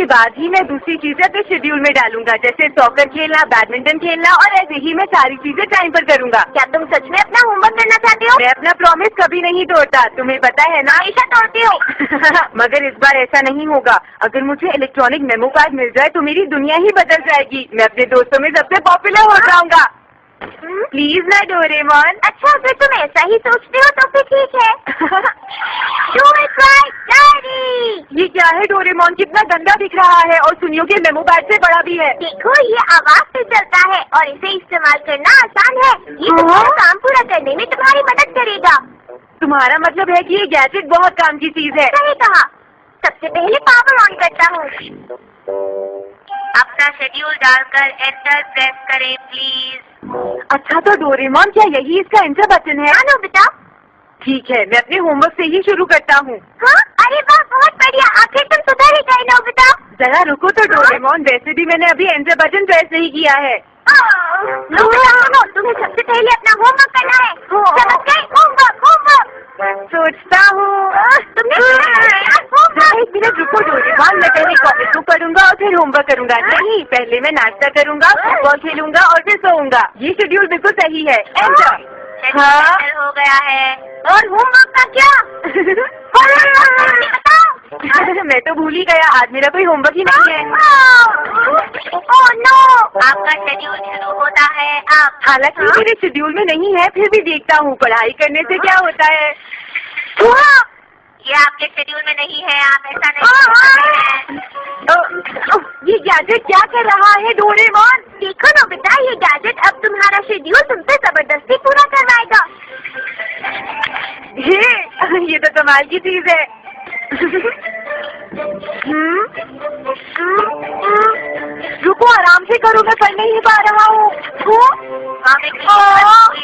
उसके बाद ही मैं दूसरी चीजें अपने शेड्यूल में डालूंगा, जैसे सॉकर खेलना, बैडमिंटन खेलना, और ऐसे ही मैं सारी चीजें टाइम पर करूंगा। क्या तुम सच में अपना होमवर्क करना चाहते हो? मैं अपना प्रॉमिस कभी नहीं तोड़ता, तुम्हें पता है ना। हमेशा तोड़ती हो। मगर इस बार ऐसा नहीं होगा। अगर मुझे इलेक्ट्रॉनिक मेमो कार्ड मिल जाए तो मेरी दुनिया ही बदल जाएगी। मैं अपने दोस्तों में सबसे पॉपुलर हो जाऊंगा। प्लीज ना डोरेमोन। अच्छा, अगर तुम ऐसा ही सोचते हो तो फिर ठीक है। Do it right, Daddy! ये क्या है डोरेमोन, कितना गंदा दिख रहा है, और सुनियो के मेमो पैड से बड़ा भी है। देखो, ये आवाज से चलता है और इसे इस्तेमाल करना आसान है। ये तुम्हारा काम पूरा करने में तुम्हारी मदद करेगा। तुम्हारा मतलब है कि ये गैजेट बहुत काम की चीज है। सही कहा। सबसे पहले पावर ऑन करता हूँ। अपना शेड्यूल डालकर एंटर प्रेस करें प्लीज। अच्छा तो डोरेमोन, क्या यही इसका एंटर बटन है? हाँ नोबिता। ठीक है, मैं अपने होमवर्क से ही शुरू करता हूँ। हाँ, अरे वाह, बहुत बढ़िया। आखिर तुम सुधर ही गए नोबिता। जरा रुको तो डोरेमोन, वैसे भी मैंने अभी एंटर बटन प्रेस नहीं किया है। नोबिता सुनो, तुम्हें सबसे पहले अपना होमवर्क करना है। समझ गए? Homework homework. सोचता हूँ। तुमने एक मिनट रुको डोरेमोन, मैं पहले कॉलेज को पढ़ूंगा और फिर होमवर्क करूंगा। नहीं, पहले मैं नाश्ता करूंगा, फुटबॉल खेलूंगा और फिर सोऊंगा। ये शेड्यूल बिल्कुल सही है। एंटर। हाँ हो गया है। और होमवर्क का क्या? मैं तो भूल ही गया, आज मेरा कोई होमवर्क ही नहीं है। ओह नो, आपका शेड्यूल शुरू होता है अब। हालांकि मेरे शेड्यूल में नहीं है, फिर भी देखता हूँ पढ़ाई करने से क्या होता है। ये आपके शेड्यूल में नहीं है, आप ऐसा नहीं कर सकते हैं। ये गैजेट क्या कर रहा है डोरेमोन? देखो नोबिता, ये गैजेट अब तुम्हारा शेड्यूल तुमसे जबरदस्ती पूरा करवाएगा। ये तो कमाल की चीज है। रुको, आराम से करो, मैं कर नहीं पा रहा हूँ।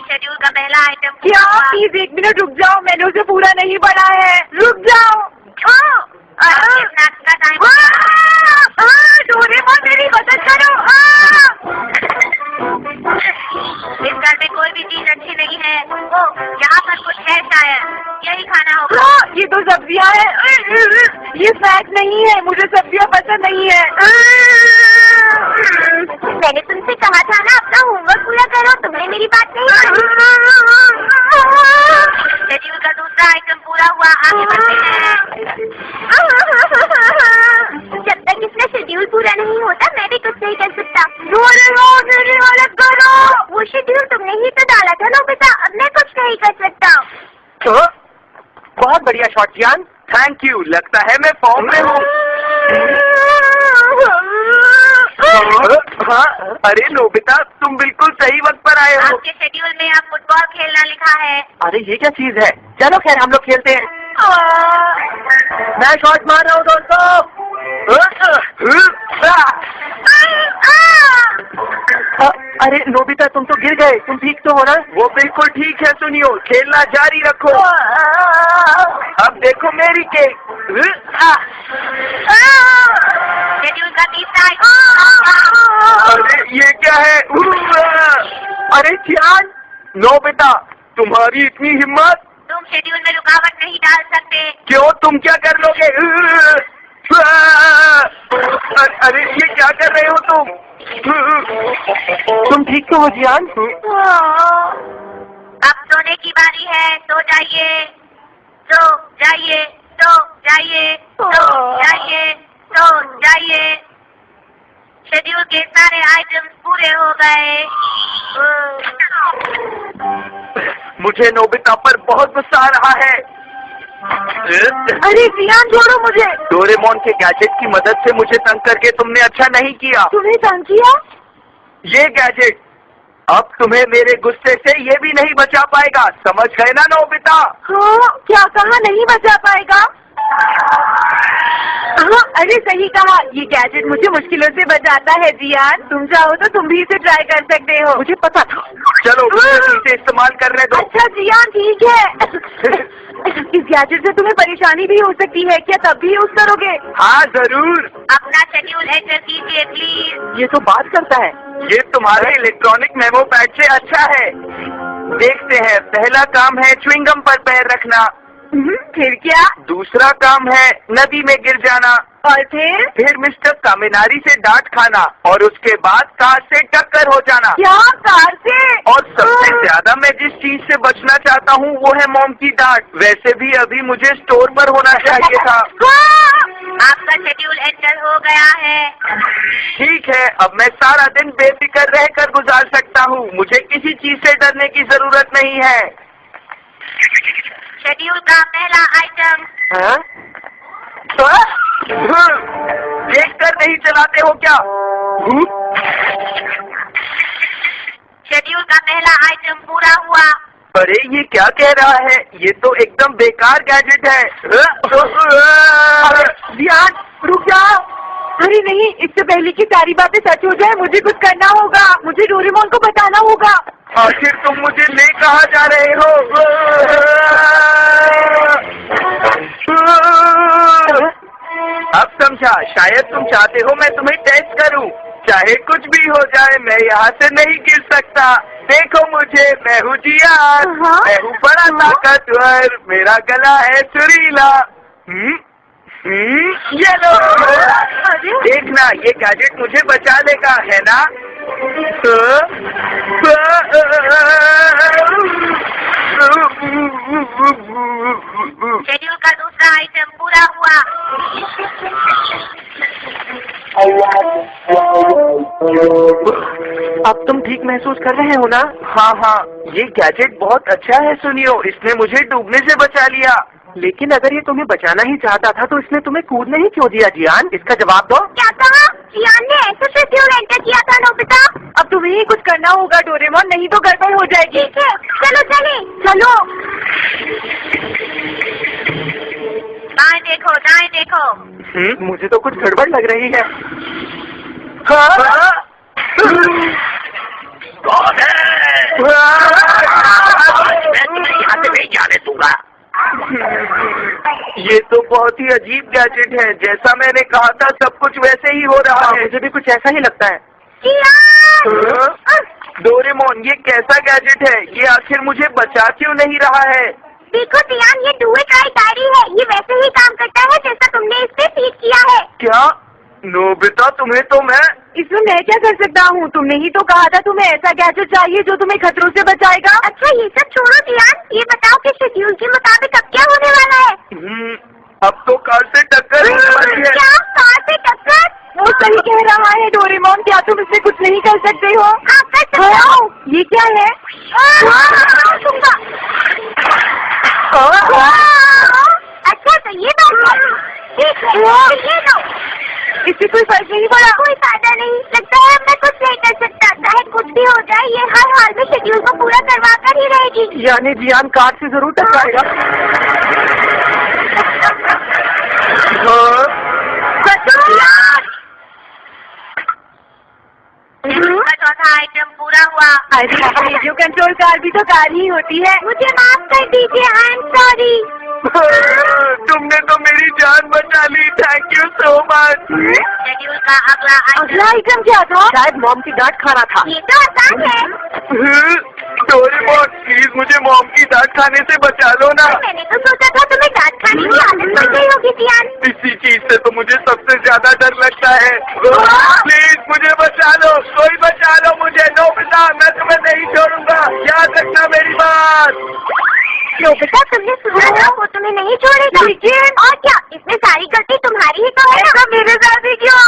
शेड्यूल का पहला आइटम क्या? प्लीज एक मिनट रुक जाओ, मैंने उसे पूरा नहीं पढ़ा है। रुक जाओ। का टाइम। डोरेमोन मेरी मदद करो। इस घर में कोई भी चीज अच्छी नहीं है। ओ, यहाँ पर कुछ है शायद, यही खाना होगा। ये तो सब्जियाँ हैं। ये स्नैक नहीं है, मुझे सब्जियाँ पसंद नहीं है। मैंने तुमसे कहा था ना, अपना होमवर्क पूरा करो, तुमने मेरी बात नहीं सुनी। शेड्यूल का दूसरा आइटम पूरा हुआ, आगे बढ़ते हैं। जब तक इसका शेड्यूल पूरा नहीं होता, मैं भी कुछ नहीं कर सकता। मेरी मदद करो। वो शेड्यूल तुमने ही तो डाला था नोबिता, अब मैं कुछ नहीं कर सकता। तो बहुत बढ़िया शॉट जियान, थैंक यू। लगता है मैं फॉर्म में हूँ। हाँ, अरे नोबिता, तुम बिल्कुल सही वक्त पर आए हो। आपके शेड्यूल में अब फुटबॉल खेलना लिखा है। अरे ये क्या चीज है? चलो खैर हम लोग खेलते हैं। मैं शॉट मार रहा हूँ दोस्तों। अरे नोबिता, तुम तो गिर गए, तुम ठीक तो हो ना? वो बिल्कुल ठीक है। सुनियो, खेलना जारी रखो। अब देखो मेरी केक। शेड्यूल का तीसरा अरे ये क्या है? अरे जियान, नोबिता, तुम्हारी इतनी हिम्मत? तुम शेड्यूल में रुकावट नहीं डाल सकते। क्यों, तुम क्या कर लोगे? अरे ये क्या कर रहे हो तुम? तुम ठीक तो हो जियान? अब सोने की बारी है, सो जाइए, सो जाइए, सो जाइए, सो जाइए, सो जाइए। शेड्यूल के सारे आइटम्स पूरे हो गए। मुझे नोबिता पर बहुत गुस्सा आ रहा है। अरे जियान, छोड़ो मुझे। डोरेमोन के गैजेट की मदद से मुझे तंग करके तुमने अच्छा नहीं किया। तुम्हें तंग किया? ये गैजेट अब तुम्हें मेरे गुस्से से ये भी नहीं बचा पाएगा, समझ गए ना नोबिता? हाँ, क्या कहा, नहीं बचा पाएगा? हाँ, अरे सही कहा, ये गैजेट मुझे मुश्किलों से बचाता है जियान। तुम चाहो तो तुम भी इसे ट्राई कर सकते हो। मुझे पता था। चलो इसे इस्तेमाल करने दो। अच्छा जियान, ठीक है। इस गैजेट से तुम्हें परेशानी भी हो सकती है, क्या तब भी यूज करोगे? हाँ जरूर। अपना शेड्यूल एंटर कीजिए प्लीज। ये तो बात करता है। ये तुम्हारे इलेक्ट्रॉनिक मेमो पैड से अच्छा है। देखते हैं, पहला काम है च्युइंगम पर पैर रखना। फिर क्या? दूसरा काम है नदी में गिर जाना। और फिर मिस्टर कामिनारी से डांट खाना और उसके बाद कार से टक्कर हो जाना। क्या कार से? और सबसे ज्यादा मैं जिस चीज से बचना चाहता हूँ वो है मॉम की डांट। वैसे भी अभी मुझे स्टोर पर होना चाहिए था। आपका शेड्यूल एंटर हो गया है। ठीक है, अब मैं सारा दिन बेफिक्र रहकर गुजार सकता हूँ। मुझे किसी चीज से डरने की जरूरत नहीं है। शेड्यूल का पहला आइटम। हाँ? देख कर नहीं चलाते हो क्या? शेड्यूल का पहला आइटम पूरा हुआ। अरे ये क्या कह रहा है? ये तो एकदम बेकार गैजेट है। ध्यान, रुक जाओ। अरे नहीं, इससे पहले की सारी बातें सच हो जाए मुझे कुछ करना होगा। मुझे डोरेमोन को बताना होगा। आखिर तुम मुझे ले कहाँ जा रहे हो? अब समझा, शायद तुम चाहते हो मैं तुम्हें टेस्ट करूं। चाहे कुछ भी हो जाए मैं यहाँ से नहीं गिर सकता। देखो मुझे, मैं हूँ जियान। मैं हूँ बड़ा ताकतवर, मेरा गला है सुरीला। ये लो। देखना, ये गैजेट मुझे बचा लेगा, है ना? शेड्यूल का दूसरा आइटम पूरा हुआ। अब तुम ठीक महसूस कर रहे हो ना? हाँ, ये गैजेट बहुत अच्छा है सुनियो, इसने मुझे डूबने से बचा लिया। लेकिन अगर ये तुम्हें बचाना ही चाहता था तो इसने तुम्हें कूदने ही क्यों दिया जियान? इसका जवाब दो। क्या कहा? जियान ने ऐसे शेड्यूल एंटर किया था नोबिता। अब तुम्हें ही कुछ करना होगा डोरेमोन, नहीं तो गड़बड़ हो जाएगी। ठीक है, चलो चले। चलो। दाएं देखो, दाएं देखो। मुझे तो कुछ गड़बड़ लग रही है। कौन है? मैं तुम्हें यहाँ से नहीं जाने दूंगा। ये तो बहुत ही अजीब गैजेट है। जैसा मैंने कहा था सब कुछ वैसे ही हो रहा है। मुझे भी कुछ ऐसा ही लगता है। डोरेमोन, ये कैसा गैजेट है? ये आखिर मुझे बचा क्यों नहीं रहा है? देखो जियान, ये डू इट राइट डायरी है। ये वैसे ही काम करता है जैसा तुमने इस पे फीड किया है। क्या? नोबिता, तुम्हें तो मैं... इसमें मैं क्या कर सकता हूँ? तुमने ही तो कहा था तुम्हें ऐसा गैजेट चाहिए जो तुम्हें खतरों से बचाएगा। अच्छा, ये सब छोड़ो जियान, ये बताओ कि शेड्यूल के मुताबिक अब क्या होने वाला है? अब तो कार से टक्कर होने वाली है। क्या कार से टक्कर? वो सही कह रहा है डोरेमोन, क्या तुम इससे कुछ नहीं कर सकते हो? हाँ, कर सकता हूँ। ये क्या है? अच्छा, तो ये बात है। ठीक है, ये लो। इससे कोई फर्क नहीं पड़ा? कोई फायदा नहीं। लगता है मैं कुछ नहीं कर सकता। चाहे कुछ भी हो जाए, ये हर हाल में शेड्यूल को पूरा करवा कर ही रहेगी। यानी जियान कार से जरूर टकराएगा। का चौथा आइटम पूरा हुआ। अरे रेडियो कंट्रोल कार भी तो कार ही होती है। मुझे माफ कर दीजिए, आई एम सॉरी। तुमने तो मेरी जान बचा ली। Thank you so much. Schedule का अगला आइटम क्या था? शायद मॉम की डांट खाना था। ये तो आसान है। डोरेमोन, प्लीज मुझे मॉम की डांट खाने से बचा लो ना। मैंने तो सोचा था तुम्हें डांट खाने की आदत पड़ गई होगी जियान। इसी चीज से तो मुझे सबसे ज्यादा डर लगता है। प्लीज मुझे बचा लो, कोई बचा लो मुझे। नोबिता, मैं तुम्हें नहीं छोड़ूंगा, याद रखना मेरी बात। नोबिता, तुमने सुना था, वो तुम्हें नहीं छोड़ेगा। और क्या, इसमें सारी गलती तुम्हारी ही तो है ना? मेरे साथ ही क्यों